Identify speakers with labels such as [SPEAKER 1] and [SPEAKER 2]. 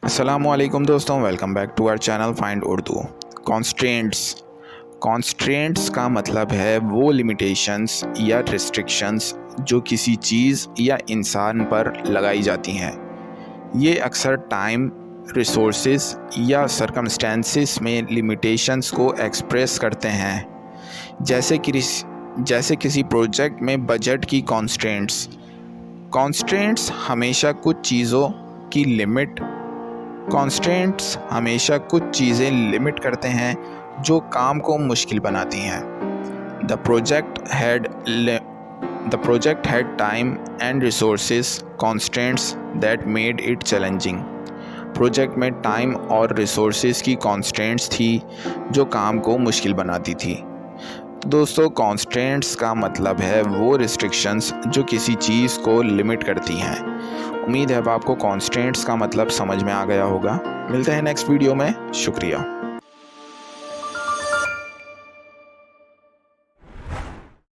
[SPEAKER 1] अस्सलामुअलैकुम दोस्तों, welcome back to our channel find Urdu. Constraints का मतलब है वो लिमिटेशंस या रिस्ट्रिक्शंस जो किसी चीज़ या इंसान पर लगाई जाती हैं। ये अक्सर टाइम, रिसोर्सेज या सर्कमस्टेंसेस में लिमिटेशंस को एक्सप्रेस करते हैं, जैसे किसी प्रोजेक्ट में बजट की कॉन्स्ट्रेंट्स हमेशा कुछ चीज़ें लिमिट करते हैं जो काम को मुश्किल बनाती हैं। The project had time and resources constraints that made it challenging. Project में टाइम और रिसोर्सेज की कॉन्स्ट्रेंट्स थी जो काम को मुश्किल बनाती थी। तो दोस्तों, कॉन्स्ट्रेंट्स का मतलब है वो रिस्ट्रिक्शंस जो किसी चीज़ को लिमिट करती हैं। उम्मीद है अब आपको कॉन्स्ट्रेंट्स का मतलब समझ में आ गया होगा। मिलते हैं नेक्स्ट वीडियो में। शुक्रिया।